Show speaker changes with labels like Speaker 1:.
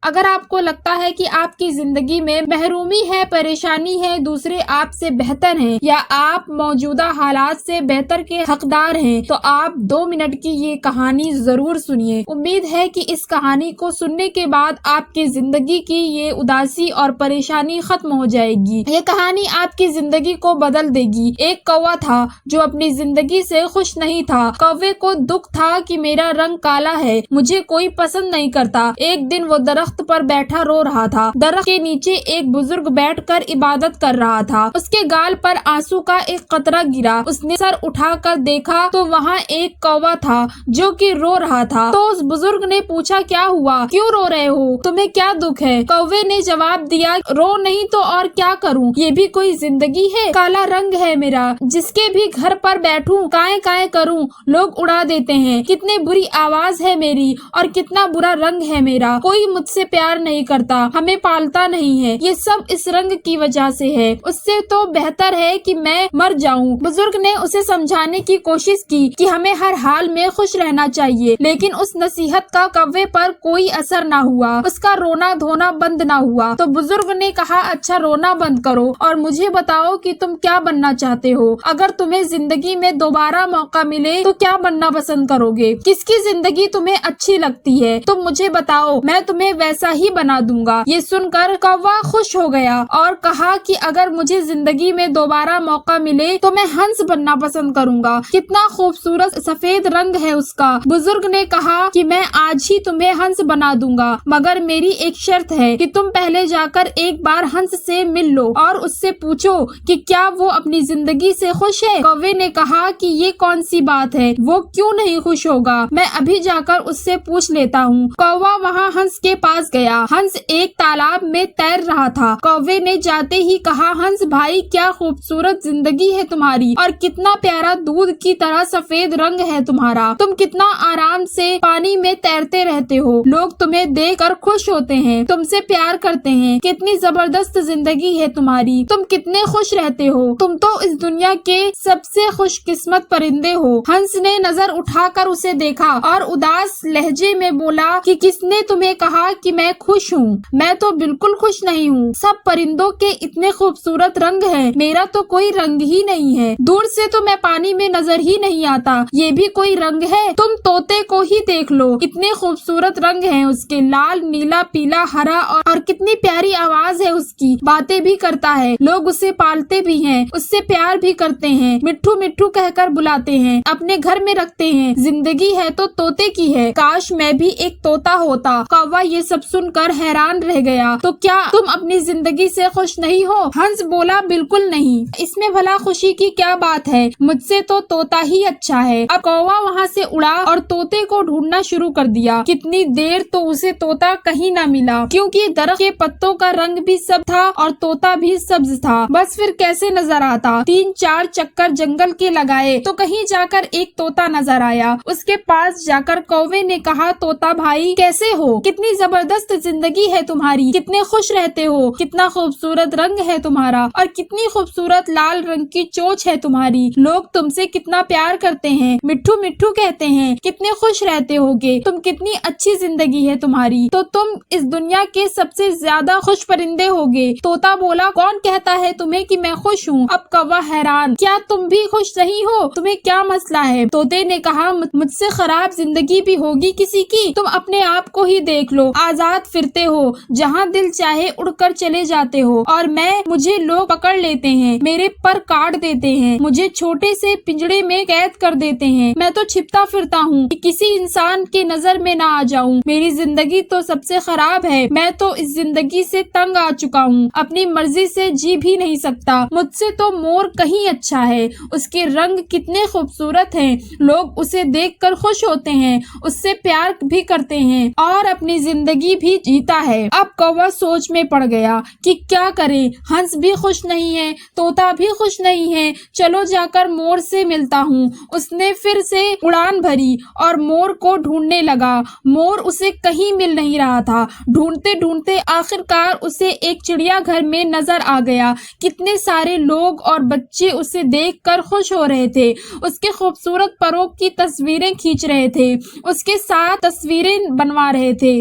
Speaker 1: اگر آپ کو لگتا ہے کہ آپ کی زندگی میں محرومی ہے، پریشانی ہے، دوسرے آپ سے بہتر ہیں یا آپ موجودہ حالات سے بہتر کے حقدار ہیں، تو آپ 2 منٹ کی یہ کہانی ضرور سنیے۔ امید ہے کہ اس کہانی کو سننے کے بعد آپ کی زندگی کی یہ اداسی اور پریشانی ختم ہو جائے گی۔ یہ کہانی آپ کی زندگی کو بدل دے گی۔ ایک کوا تھا جو اپنی زندگی سے خوش نہیں تھا۔ کوے کو دکھ تھا کہ میرا رنگ کالا ہے، مجھے کوئی پسند نہیں کرتا۔ ایک دن وہ درخت پر بیٹھا رو رہا تھا۔ درخت کے نیچے ایک بزرگ بیٹھ کر عبادت کر رہا تھا۔ اس کے گال پر آنسو کا ایک قطرہ گرا۔ اس نے سر اٹھا کر دیکھا تو وہاں ایک کووا تھا جو کہ رو رہا تھا۔ تو اس بزرگ نے پوچھا، کیا ہوا؟ کیوں رو رہے ہو؟ تمہیں کیا دکھ ہے؟ کوے نے جواب دیا، رو نہیں تو اور کیا کروں؟ یہ بھی کوئی زندگی ہے؟ کالا رنگ ہے میرا، جس کے بھی گھر پر بیٹھوں کائیں کائیں کروں لوگ اڑا دیتے ہیں۔ کتنی بری آواز ہے میری اور کتنا برا رنگ ہے میرا۔ کوئی مجھ سے پیار نہیں کرتا، ہمیں پالتا نہیں ہے۔ یہ سب اس رنگ کی وجہ سے ہے۔ اس سے تو بہتر ہے کہ میں مر جاؤں۔ بزرگ نے اسے سمجھانے کی کوشش کی کہ ہمیں ہر حال میں خوش رہنا چاہیے، لیکن اس نصیحت کا کوے پر کوئی اثر نہ ہوا۔ اس کا رونا دھونا بند نہ ہوا۔ تو بزرگ نے کہا، اچھا رونا بند کرو اور مجھے بتاؤ کہ تم کیا بننا چاہتے ہو۔ اگر تمہیں زندگی میں دوبارہ موقع ملے تو کیا بننا پسند کرو گے؟ کس کی زندگی تمہیں اچھی لگتی ہے؟ تم مجھے بتاؤ، میں تمہیں ویسا ہی بنا دوں گا۔ یہ سن کر کوا خوش ہو گیا اور کہا کہ اگر مجھے زندگی میں دوبارہ موقع ملے تو میں ہنس بننا پسند کروں گا۔ کتنا خوبصورت سفید رنگ ہے اس کا۔ بزرگ نے کہا کہ میں آج ہی تمہیں ہنس بنا دوں گا، مگر میری ایک شرط ہے کہ تم پہلے جا کر ایک بار ہنس سے مل لو اور اس سے پوچھو کہ کیا وہ اپنی زندگی سے خوش ہے۔ کوے نے کہا کہ یہ کون سی بات ہے، وہ کیوں نہیں خوش ہوگا؟ میں ابھی جا کر اس سے پوچھ لیتا ہوں۔ کووا وہاں ہنس کے پاس گیا۔ ہنس ایک تالاب میں تیر رہا تھا۔ کوے نے جاتے ہی کہا، ہنس بھائی، کیا خوبصورت زندگی ہے تمہاری اور کتنا پیارا دودھ کی طرح سفید رنگ ہے تمہارا۔ تم کتنا آرام سے پانی میں تیرتے رہتے ہو، لوگ تمہیں دیکھ کر خوش ہوتے ہیں، تم سے پیار کرتے ہیں۔ کتنی زبردست زندگی ہے تمہاری، تم کتنے خوش رہتے ہو، تم تو اس دنیا کے سب سے خوش قسمت پرندے ہو۔ ہنس نے نظر اٹھا کر اسے دیکھا اور اداس لہجے میں بولا کہ کس نے تمہیں کہا کہ میں خوش ہوں؟ میں تو بالکل خوش نہیں ہوں۔ سب پرندوں کے اتنے خوبصورت رنگ ہیں، میرا تو کوئی رنگ ہی نہیں ہے۔ دور سے تو میں پانی میں نظر ہی نہیں آتا، یہ بھی کوئی رنگ ہے؟ تم طوطے کو ہی دیکھ لو، اتنے خوبصورت رنگ ہیں اس کے، لال، نیلا، پیلا، ہرا، اور کتنی پیاری آواز ہے اس کی، باتیں بھی کرتا ہے، لوگ اسے پالتے بھی ہیں، اس سے پیار بھی کرتے ہیں، مٹھو مٹھو کہہ کر بلاتے ہیں، اپنے گھر میں رکھتے ہیں۔ زندگی ہے تو طوطے کی ہے، کاش میں بھی ایک طوطا ہوتا۔ کووا یہ سب سن کر حیران رہ گیا۔ تو کیا تم اپنی زندگی سے خوش نہیں ہو؟ ہنس بولا، بالکل نہیں، اس میں بھلا خوشی کی کیا بات ہے، مجھ سے تو طوطا ہی اچھا ہے۔ اب کووا وہاں سے اڑا اور طوطے کو ڈھونڈنا شروع کر دیا۔ کتنی دیر تو اسے طوطا کہیں نہ ملا، کیونکہ درخت کے پتوں کا رنگ بھی سبز تھا اور طوطا بھی سبز تھا۔ بس پھر کیسے نظر آتا؟ 3-4 چکر جنگل کے لگائے تو کہیں جا کر ایک طوطا نظر آیا۔ اس کے پاس جا کر کوے نے کہا، طوطا بھائی کیسے ہو؟ کتنی زبردست زندگی ہے تمہاری، کتنے خوش رہتے ہو، کتنا خوبصورت رنگ ہے تمہارا اور کتنی خوبصورت لال رنگ کی چونچ ہے تمہاری، لوگ تم سے کتنا پیار کرتے ہیں، مٹھو مٹھو کہتے ہیں، کتنے خوش رہتے ہوگے، تم کتنی اچھی زندگی ہے تمہاری، تو تم اس دنیا کے سب سے زیادہ خوش پرندے ہوگے۔ طوطا بولا، کون کہتا ہے تمہیں کہ میں خوش ہوں؟ اب کوا حیران، کیا تم بھی خوش نہیں ہو؟ تمہیں کیا مسئلہ ہے؟ طوطے نے کہا، مجھ سے خراب زندگی بھی ہوگی کسی کی؟ تم اپنے آپ کو ہی دیکھ لو، آزاد پھرتے ہو، جہاں دل چاہے اڑ کر چلے جاتے ہو، اور مجھے لوگ پکڑ لیتے ہیں، میرے پر کاٹ دیتے ہیں، مجھے چھوٹے سے پنجڑے میں قید کر دیتے ہیں، میں تو چھپتا پھرتا ہوں کہ کسی انسان کے نظر میں نہ آ جاؤں۔ میری زندگی تو سب سے خراب ہے، میں تو اس زندگی سے تنگ آ چکا ہوں، اپنی مرضی سے جی بھی نہیں سکتا۔ مجھ سے تو مور کہیں اچھا ہے، اس کے رنگ کتنے خوبصورت ہیں، لوگ اسے دیکھ کر خوش ہوتے ہیں، اس سے پیار بھی کرتے ہیں اور اپنی زندگی بھی جیتا ہے۔ اب کووا سوچ میں پڑ گیا کہ کیا کرے، ہنس بھی خوش نہیں ہے، طوطا بھی خوش نہیں ہے، چلو جا کر مور سے ملتا ہوں۔ اس نے پھر سے اڑان بھری اور مور کو ڈھونڈنے لگا، مور اسے کہیں مل نہیں رہا تھا۔ ڈھونڈتے ڈھونڈتے آخر کار اسے ایک چڑیا گھر میں نظر آ گیا۔ کتنے سارے لوگ اور بچے اسے دیکھ کر خوش ہو رہے تھے، اس کے خوبصورت پروں کی تصویریں کھینچ رہے تھے، اس کے ساتھ تصویریں بنوا رہے تھے۔